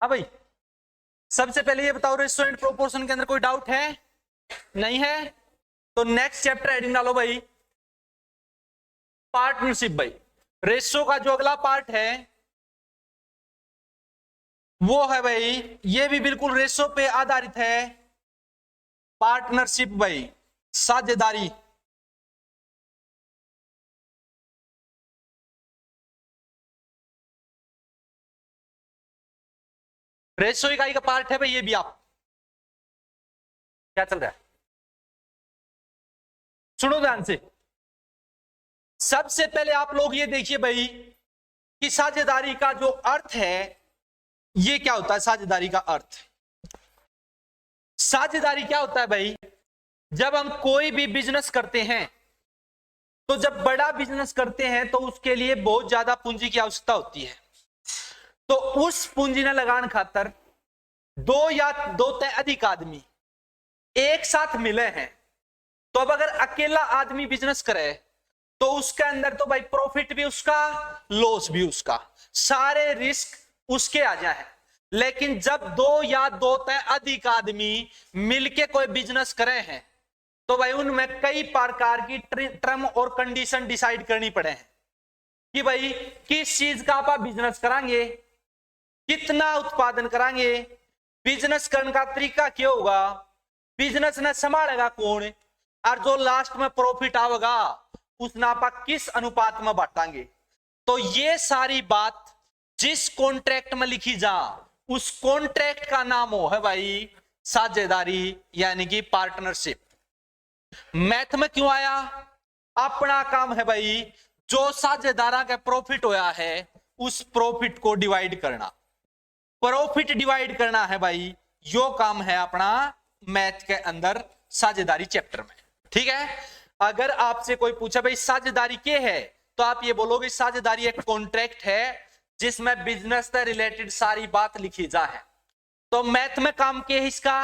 हाँ भाई, सबसे पहले ये बताओ रेशियो एंड प्रोपोर्शन के अंदर कोई डाउट है? नहीं है? तो नेक्स्ट चैप्टर हेडिंग डालो भाई पार्टनरशिप। भाई रेशियो का जो अगला पार्ट है वो है भाई, ये भी बिल्कुल रेशियो पे आधारित है, पार्टनरशिप भाई, साझेदारी। रेशियो इकाई का पार्ट है भाई ये भी। आप क्या चल रहा है, सुनो ध्यान से। सबसे पहले आप लोग ये देखिए भाई कि साझेदारी का जो अर्थ है ये क्या होता है। साझेदारी का अर्थ, साझेदारी क्या होता है भाई, जब हम कोई भी बिजनेस करते हैं तो जब बड़ा बिजनेस करते हैं तो उसके लिए बहुत ज्यादा पूंजी की आवश्यकता होती है। तो उस पूंजी ने लगाने खातर दो या दो से अधिक आदमी एक साथ मिले हैं। तो अब अगर अकेला आदमी बिजनेस करे तो उसके अंदर तो भाई प्रॉफिट भी उसका, लॉस भी उसका, सारे रिस्क उसके आ जाए। लेकिन जब दो या दो से अधिक आदमी मिलके कोई बिजनेस करे हैं तो भाई उनमें कई प्रकार की टर्म और कंडीशन डिसाइड करनी पड़े हैं कि भाई किस चीज का आप बिजनेस करांगे, कितना उत्पादन करांगे, बिजनेस करने का तरीका क्या होगा, बिजनेस ने संभालेगा कौन, और जो लास्ट में प्रॉफिट आवेगा उस नापा किस अनुपात में बांटांगे। तो ये सारी बात जिस कॉन्ट्रैक्ट में लिखी जा उस कॉन्ट्रैक्ट का नाम हो है भाई साझेदारी, यानी कि पार्टनरशिप। मैथ में क्यों आया? अपना काम है भाई जो साझेदारा का प्रॉफिट होया है उस प्रॉफिट को डिवाइड करना, प्रॉफिट डिवाइड करना है भाई, यो काम है अपना मैथ के अंदर साझेदारी चैप्टर में। ठीक है, अगर आपसे कोई पूछा भाई साझेदारी क्या है तो आप ये बोलोगे साझेदारी एक कॉन्ट्रैक्ट है जिसमें बिजनेस से रिलेटेड सारी बात लिखी जा है। तो मैथ में काम क्या है इसका?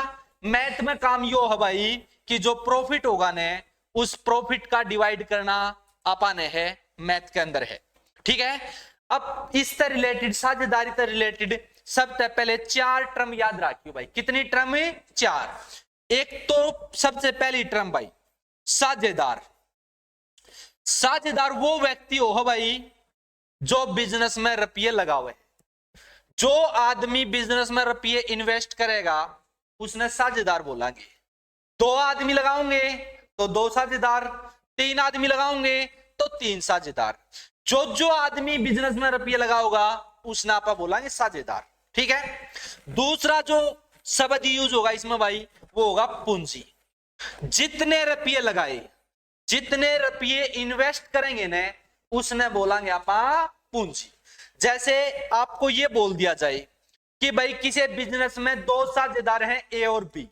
मैथ में काम यो है भाई कि जो प्रॉफिट होगा ने उस प्रॉफिट का डिवाइड करना अपन है मैथ के अंदर है। ठीक है, अब इससे रिलेटेड साझेदारी से रिलेटेड सबसे पहले चार टर्म याद रखियो भाई। कितनी टर्म है? चार। एक तो सबसे पहली टर्म भाई साझेदार। साझेदार वो व्यक्ति हो भाई जो बिजनेस में रुपये लगावे। जो आदमी बिजनेस में रुपये इन्वेस्ट करेगा उसने साझेदार बोलेंगे। दो आदमी लगाओगे तो दो साझेदार, तीन आदमी लगाओगे तो तीन साझेदार। जो आदमी बिजनेस में रुपये लगाओगा उस नापा बोलेंगे साझेदार। ठीक है, दूसरा जो शब्द यूज होगा इसमें भाई वो होगा पूंजी। जितने रुपये लगाए, जितने रुपये इन्वेस्ट करेंगे ने उसने बोलेंगे आपा पूंजी। जैसे आपको ये बोल दिया जाए कि भाई किसी बिजनेस में दो साझेदार हैं ए और बी,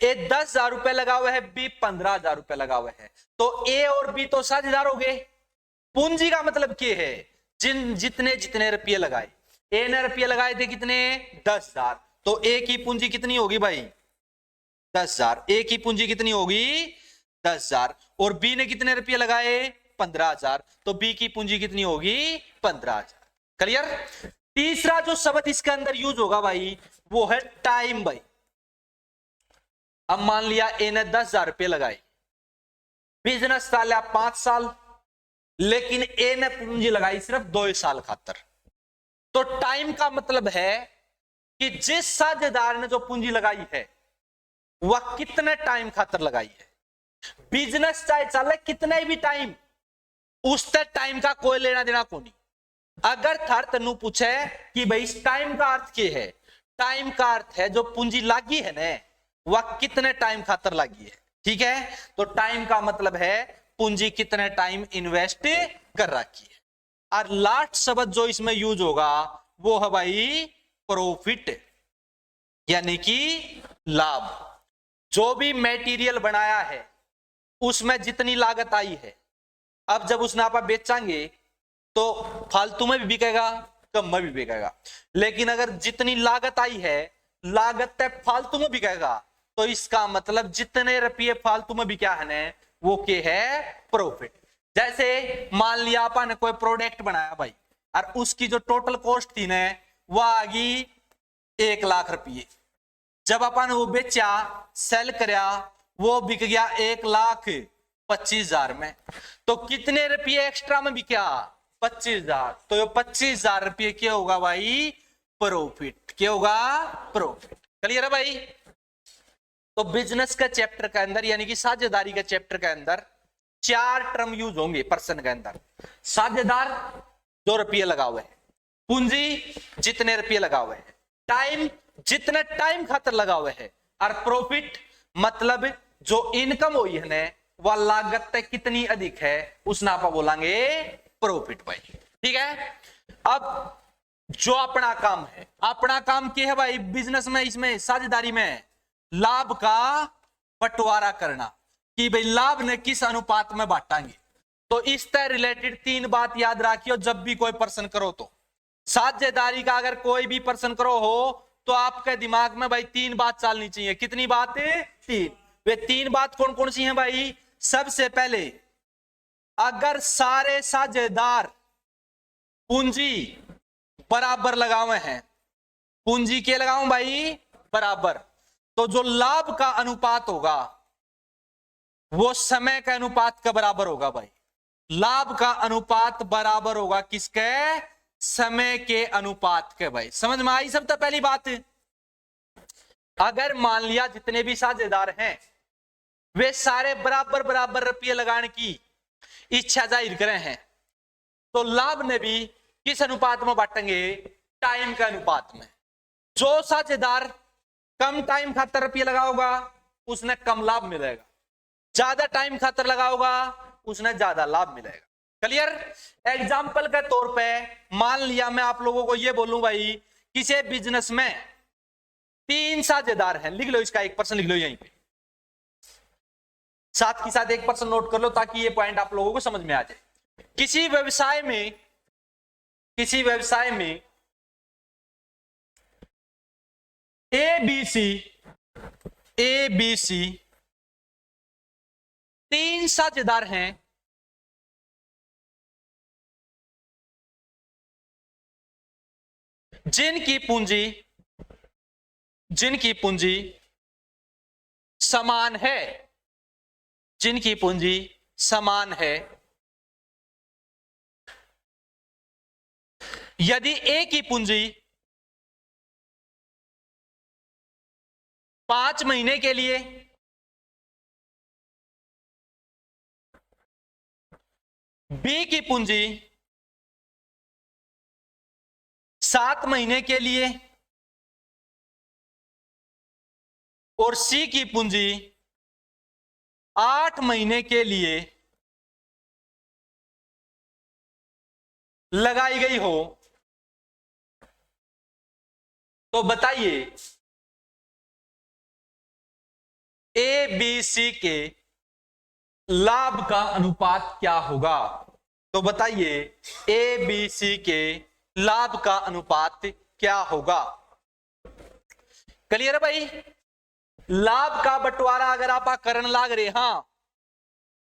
ए 10,000 रुपए लगा हुआ है, बी 15,000 रुपए लगा हुआ है, तो ए और बी तो साझेदार हो गए। पूंजी का मतलब क्या है? जितने जितने रुपये लगाए, ए ने रुपये लगाए थे कितने? 10,000, तो ए की पूंजी कितनी होगी भाई? 10,000। ए की पूंजी कितनी होगी? 10,000। और बी ने कितने रुपये लगाए? 15,000, तो बी की पूंजी कितनी होगी? 15,000। क्लियर? तीसरा जो शब्द इसके अंदर यूज होगा भाई वो है टाइम भाई। अब मान लिया ए ने 10,000 रुपये लगाए, बिजनेस चला 5 साल, लेकिन ए ने पूंजी लगाई सिर्फ 2 साल खातर। तो टाइम का मतलब है कि जिस साझेदार ने जो पूंजी लगाई है वह कितने टाइम खातर लगाई है। बिजनेस चाहे चले कितने भी टाइम, उससे टाइम का कोई लेना देना को नहीं। अगर थर तनु पूछे कि भाई इस टाइम का अर्थ क्या है, टाइम का अर्थ है जो पूंजी लागी है ना वह कितने टाइम खातर लगी है। ठीक है, तो टाइम का मतलब है पूंजी कितने टाइम इन्वेस्ट कर रखी है। और लास्ट शब्द जो इसमें यूज होगा वो है भाई प्रॉफिट, यानी कि लाभ। जो भी मटेरियल बनाया है उसमें जितनी लागत आई है, अब जब उसने आप बेचेंगे तो फालतू में भी बिकेगा, कम में भी बिकेगा। लेकिन अगर जितनी लागत आई है, लागत फालतू में बिकेगा, तो इसका मतलब जितने रुपये फालतू में बिका है ना वो क्या है? प्रॉफिट। जैसे मान लिया आपने कोई प्रोडक्ट बनाया भाई और उसकी जो टोटल कॉस्ट थी ना वह आ गई 1,00,000 रुपये। जब अपन वो बेचा, सेल करया, वो बिक गया 1,25,000 में, तो कितने रुपये एक्स्ट्रा में बिका? 25,000। तो ये 25,000 रुपये क्या होगा भाई? प्रॉफिट। क्या होगा? प्रॉफिट। क्लियर है भाई? तो बिजनेस का चैप्टर के अंदर यानी कि साझेदारी का चैप्टर के अंदर 4 टर्म यूज होंगे पर्सन के अंदर। साझेदार 2 रुपये लगा हुए हैं, पूंजी जितने रुपये लगा हुए हैं, टाइम जितने टाइम खातर लगा हुए है, और प्रॉफिट मतलब जो इनकम हुई है वह लागत तक कितनी अधिक है, उस नाम पर बोलेंगे प्रॉफिट भाई। ठीक है। अब जो अपना काम है, अपना काम क्या है भाई बिजनेस में, इसमें साझेदारी में लाभ का बंटवारा करना, कि भाई लाभ ने किस अनुपात में बांटेंगे। तो इससे रिलेटेड 3 बात याद रखियो जब भी कोई प्रश्न करो तो। साझेदारी का अगर कोई भी प्रश्न करो हो तो आपके दिमाग में भाई 3 बात चलनी चाहिए। कितनी बातें? 3। वे 3 बात कौन कौन सी हैं भाई? सबसे पहले, अगर सारे साझेदार पूंजी बराबर लगाए हैं, पूंजी के लगाऊं भाई? बराबर, तो जो लाभ का अनुपात होगा वो समय के अनुपात के बराबर होगा भाई। लाभ का अनुपात बराबर होगा किसके? समय के अनुपात के भाई। समझ में आई सबसे पहली बात? अगर मान लिया जितने भी साझेदार हैं वे सारे बराबर बराबर रुपये लगाने की इच्छा जाहिर करे हैं, तो लाभ ने भी किस अनुपात में बांटेंगे? टाइम के अनुपात में। जो साझेदार कम टाइम खातर रुपये लगाओगा उसने कम लाभ मिलेगा, ज्यादा टाइम खातर लगाओगा उसने ज्यादा लाभ मिलेगा। क्लियर? एग्जाम्पल के तौर पे मान लिया मैं आप लोगों को ये बोलूं भाई, किसी बिजनेस में 3 साझेदार हैं, लिख लो इसका 1% लिख लो यहीं पे, साथ ही साथ 1% नोट कर लो ताकि ये पॉइंट आप लोगों को समझ में आ जाए। किसी व्यवसाय में ए बी सी 3 साझेदार हैं, जिनकी पूंजी समान है, जिनकी पूंजी समान है। यदि ए की पूंजी 5 महीने के लिए, बी की पूंजी 7 महीने के लिए और सी की पूंजी 8 महीने के लिए लगाई गई हो, तो बताइए ए बी सी के लाभ का अनुपात क्या होगा? तो बताइए ए बी सी के लाभ का अनुपात क्या होगा? क्लियर है भाई? लाभ का बंटवारा अगर आप करन लाग रहे, हां,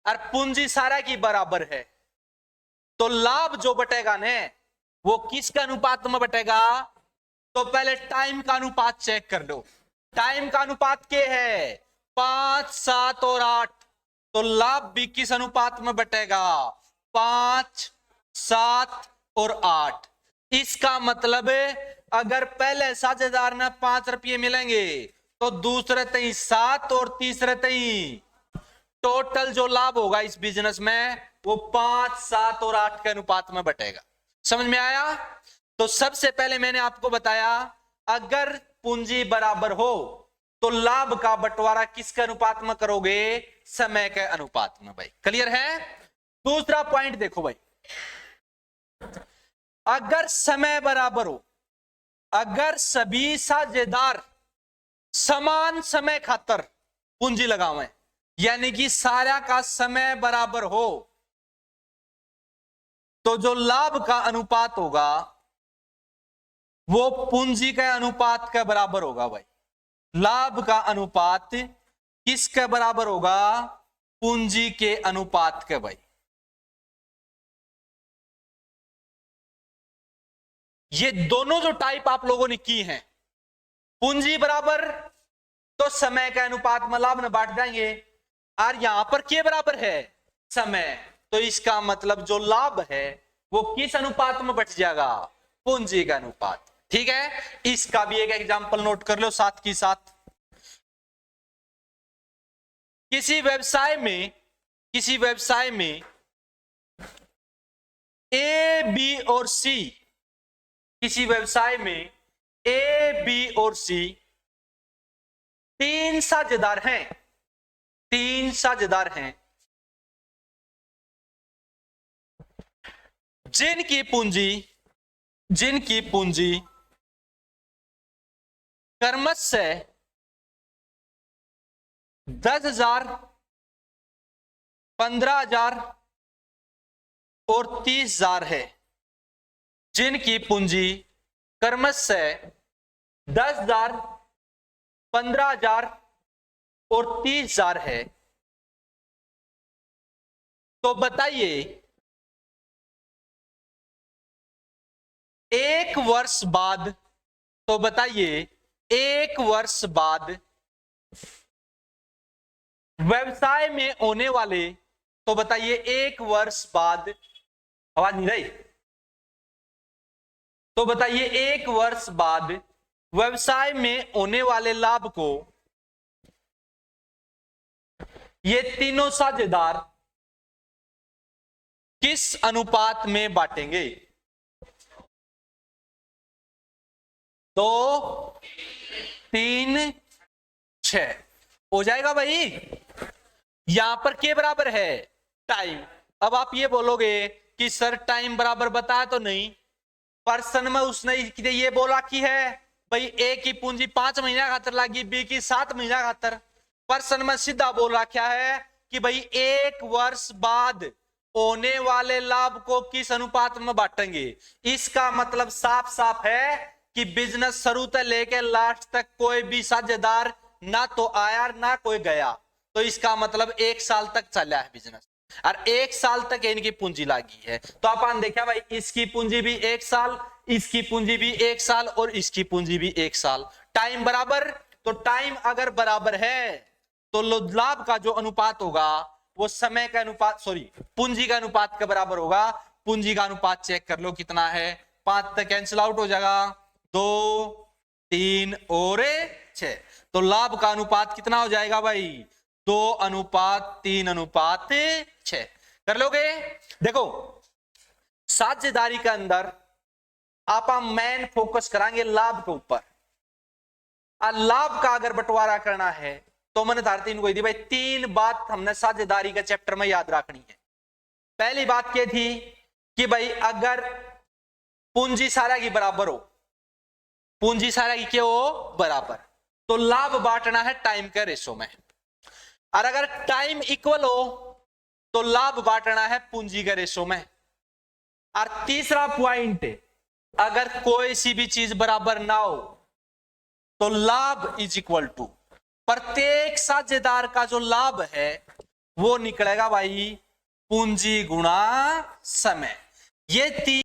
और पूंजी सारा की बराबर है, तो लाभ जो बटेगा ने वो किसका अनुपात में बटेगा? तो पहले टाइम का अनुपात चेक कर लो। टाइम का अनुपात क्या है? 5, 7 और 8। तो लाभ भी किस अनुपात में बटेगा? 5, 7 और 8। इसका मतलब अगर पहले साझेदार ने 5 रुपये मिलेंगे तो दूसरे तई 7 और तीसरे तई टोटल जो लाभ होगा इस बिजनेस में वो 5, 7 और 8 के अनुपात में बटेगा। समझ में आया? तो सबसे पहले मैंने आपको बताया अगर पूंजी बराबर हो तो लाभ का बंटवारा किसके अनुपात में करोगे? समय के अनुपात में भाई। क्लियर है? दूसरा पॉइंट देखो भाई, अगर समय बराबर हो, अगर सभी साझेदार समान समय खातर पूंजी लगावें, यानी कि सारा का समय बराबर हो, तो जो लाभ का अनुपात होगा वो पूंजी के अनुपात के बराबर होगा भाई। लाभ का अनुपात किसके बराबर होगा? पूंजी के अनुपात के भाई। ये दोनों जो टाइप आप लोगों ने की हैं, पूंजी बराबर तो समय के अनुपात में लाभ में बांट देंगे, और यहां पर क्या बराबर है, समय, तो इसका मतलब जो लाभ है वो किस अनुपात में बट जाएगा, पूंजी का अनुपात। ठीक है, इसका भी एक एग्जांपल नोट कर लो साथ की साथ। किसी व्यवसाय में ए बी और सी, किसी व्यवसाय में ए बी और सी तीन साझेदार हैं जिनकी पूंजी क्रमशः 10,000, 15,000 और 30,000 है। जिनकी पूंजी क्रमशः 10,000, 15,000 और 30,000 है, तो बताइए एक वर्ष बाद व्यवसाय में होने वाले, तो बताइए एक वर्ष बाद, आवाज नहीं रही, तो बताइए एक वर्ष बाद व्यवसाय में होने वाले लाभ को ये तीनों साझेदार किस अनुपात में बांटेंगे, 2, 3, 6 हो जाएगा भाई। यहां पर क्या बराबर है, टाइम। अब आप ये बोलोगे कि सर टाइम बराबर बताया तो नहीं, पर्सन में उसने ये बोला कि है भाई ए की पूंजी 5 महीना खातर लगी, बी की 7 महीना खातर। पर्सन में सीधा बोल रखा है कि भाई एक वर्ष बाद होने वाले लाभ को किस अनुपात में बांटेंगे। इसका मतलब साफ साफ है कि बिजनेस शुरू से लेकर लास्ट तक कोई भी साझेदार ना तो आया ना कोई गया, तो इसका मतलब 1 साल तक चला है बिजनेस, और 1 साल तक इनकी पूंजी लगी है। तो अपन देखा भाई इसकी पूंजी भी 1 साल, इसकी पूंजी भी 1 साल और इसकी पूंजी भी 1 साल। टाइम बराबर, तो टाइम अगर बराबर है तो लाभ का जो अनुपात होगा वो समय का अनुपात, सॉरी पूंजी का अनुपात के बराबर होगा। पूंजी का अनुपात चेक कर लो कितना है, 5 तक कैंसिल आउट हो जाएगा, 2, 3 और 6, तो लाभ का अनुपात कितना हो जाएगा भाई, 2:3:6 कर लोगे। देखो साझेदारी के अंदर आप मेन फोकस कराएंगे लाभ के ऊपर। लाभ का अगर बंटवारा करना है तो मैंने धारती को दी भाई 3 बात हमने साझेदारी के चैप्टर में याद रखनी है। पहली बात क्या थी कि भाई अगर पूंजी सारा की बराबर हो, पूंजी सारा की क्या हो, बराबर, तो लाभ बांटना है टाइम के रेशो में, और अगर टाइम इक्वल हो तो लाभ बांटना है पूंजी के रेशो में। और तीसरा पॉइंट, अगर कोई सी भी चीज बराबर ना हो तो लाभ इज इक्वल टू प्रत्येक साझेदार का जो लाभ है वो निकलेगा भाई पूंजी गुणा समय। ये